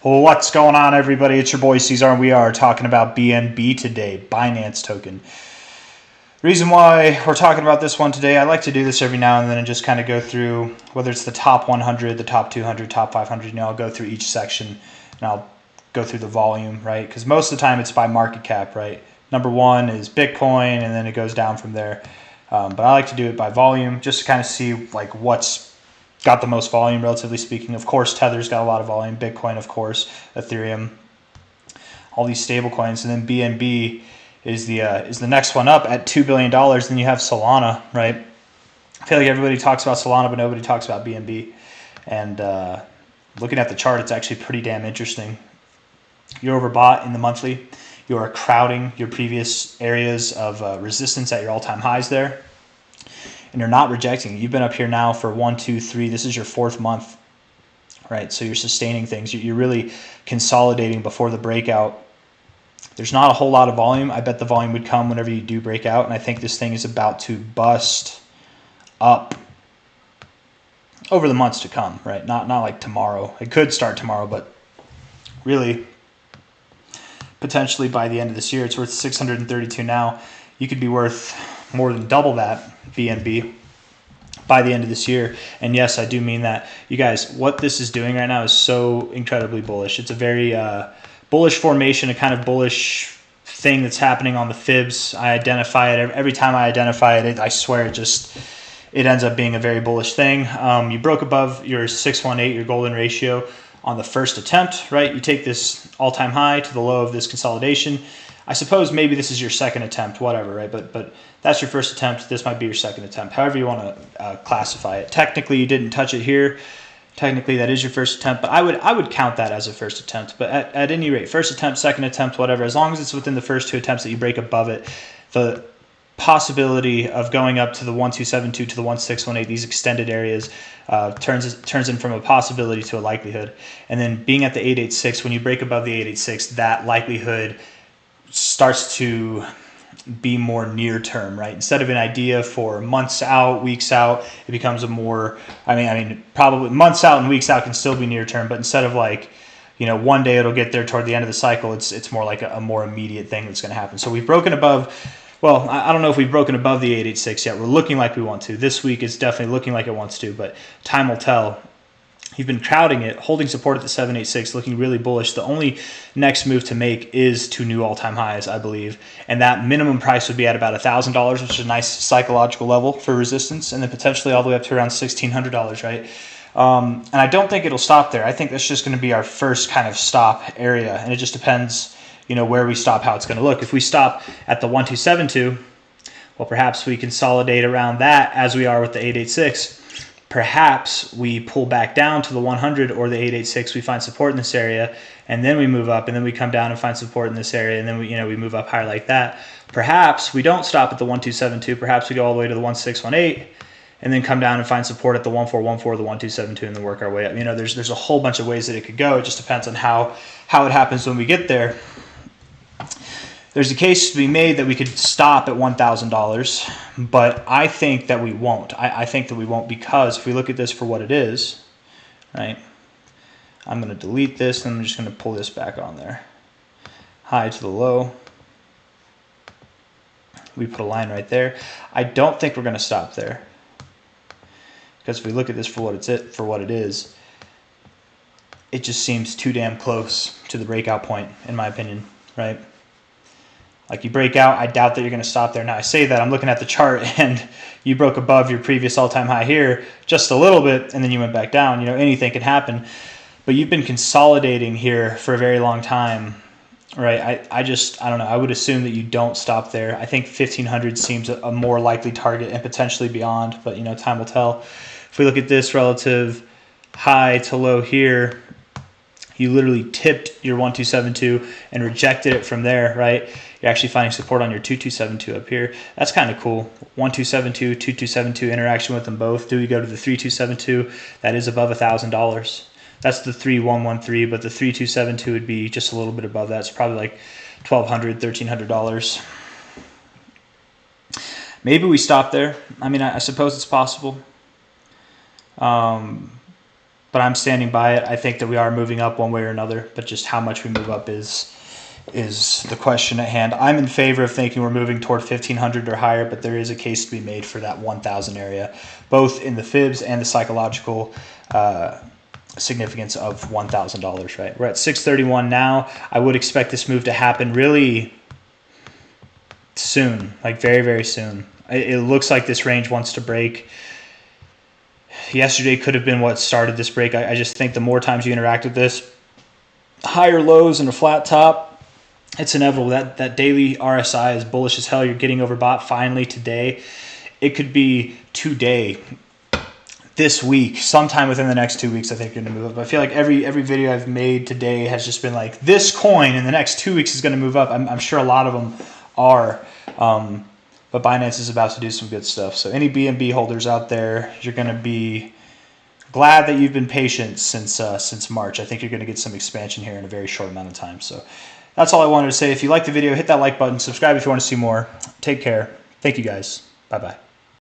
What's going on, everybody? It's your boy C-Zar, and we are talking about BNB today, Binance token. Reason why we're talking about this one today, I like to do this every now and then and just kind of go through, whether it's the top 100, the top 200, top 500, I'll go through each section and I'll go through the volume, right? Because most of the time it's by market cap, right? Number one is Bitcoin, and then it goes down from there. But I like to do it by volume just to kind of see like what's got the most volume, relatively speaking. Of course, Tether's got a lot of volume. Bitcoin, of course, Ethereum, all these stable coins, and then BNB is the next one up at $2 billion. Then you have Solana, right? I feel like everybody talks about Solana, but nobody talks about BNB. And looking at the chart, it's actually pretty damn interesting. You're overbought in the monthly. You are crowding your previous areas of resistance at your all-time highs there. And you're not rejecting. You've been up here now for 1, 2, 3. This is your fourth month, right? So you're sustaining things. You're really consolidating before the breakout. There's not a whole lot of volume. I bet the volume would come whenever you do break out. And I think this thing is about to bust up over the months to come, right? Not like tomorrow. It could start tomorrow, but really potentially by the end of this year, it's worth 632 now. You could be worth more than double that BNB by the end of this year. And yes, I do mean that. You guys, what this is doing right now is so incredibly bullish. It's a very bullish formation, a kind of bullish thing that's happening on the fibs. I identify it every time I identify it. I swear it ends up being a very bullish thing. You broke above your 618, your golden ratio, on the first attempt, right? You take this all-time high to the low of this consolidation. I suppose maybe this is your second attempt, whatever, right? But that's your first attempt. This might be your second attempt, however you want to classify it. Technically, you didn't touch it here. Technically, that is your first attempt, but I would count that as a first attempt. But at any rate, first attempt, second attempt, whatever, as long as it's within the first two attempts that you break above it, the possibility of going up to the 1272 to the 1618, these extended areas, turns in from a possibility to a likelihood. And then being at the 886, when you break above the 886, that likelihood starts to be more near term, right? Instead of an idea for months out, weeks out, it becomes a more, I mean, probably months out and weeks out can still be near term, but instead of like, one day it'll get there toward the end of the cycle, it's more like a more immediate thing that's going to happen. So we've broken above, well, I don't know if we've broken above the 886 yet. We're looking like we want to. This week it's definitely looking like it wants to, but time will tell. You've been crowding it, holding support at the 786, looking really bullish. The only next move to make is to new all-time highs, I believe. And that minimum price would be at about $1,000, which is a nice psychological level for resistance, and then potentially all the way up to around $1,600, right? And I don't think it'll stop there. I think that's just going to be our first kind of stop area, and it just depends, where we stop, how it's going to look. If we stop at the 1272, well, perhaps we consolidate around that as we are with the 886. Perhaps we pull back down to the 100 or the 886. We find support in this area, and then we move up, and then we come down and find support in this area, and then we move up higher like that. Perhaps we don't stop at the 1272. Perhaps we go all the way to the 1618, and then come down and find support at the 1414, the 1272, and then work our way up. There's a whole bunch of ways that it could go. It just depends on how it happens when we get there. There's a case to be made that we could stop at $1,000, but I think that we won't. I think that we won't, because if we look at this for what it is, right, I'm going to delete this, and I'm just going to pull this back on there. High to the low. We put a line right there. I don't think we're going to stop there, because if we look at this for what it is, it just seems too damn close to the breakout point, in my opinion, right? Like, you break out, I doubt that you're going to stop there. Now, I say that, I'm looking at the chart, and you broke above your previous all-time high here just a little bit, and then you went back down. Anything can happen. But you've been consolidating here for a very long time, right? I don't know. I would assume that you don't stop there. I think 1,500 seems a more likely target, and potentially beyond, but, time will tell. If we look at this relative high to low here, you literally tipped your 1272 and rejected it from there, right? You're actually finding support on your 2272 up here. That's kind of cool. 1272, 2272, interaction with them both. Do we go to the 3272? That is above $1,000. That's the 3113, but the 3272 would be just a little bit above that. It's probably like $1,200, $1,300. Maybe we stop there. I mean, I suppose it's possible. but I'm standing by it. I think that we are moving up one way or another, but just how much we move up is the question at hand. I'm in favor of thinking we're moving toward 1,500 or higher, but there is a case to be made for that 1,000 area, both in the fibs and the psychological significance of $1,000, right? We're at 631 now. I would expect this move to happen really soon, like very, very soon. It looks like this range wants to break. Yesterday could have been what started this break. I just think the more times you interact with this, higher lows and a flat top, it's inevitable. That daily RSI is bullish as hell. You're getting overbought finally today. It could be today, this week, sometime within the next 2 weeks, I think you're going to move up. I feel like every video I've made today has just been like, this coin in the next 2 weeks is going to move up. I'm sure a lot of them are. But Binance is about to do some good stuff. So any BNB holders out there, you're going to be glad that you've been patient since March. I think you're going to get some expansion here in a very short amount of time. So that's all I wanted to say. If you liked the video, hit that like button. Subscribe if you want to see more. Take care. Thank you guys. Bye-bye.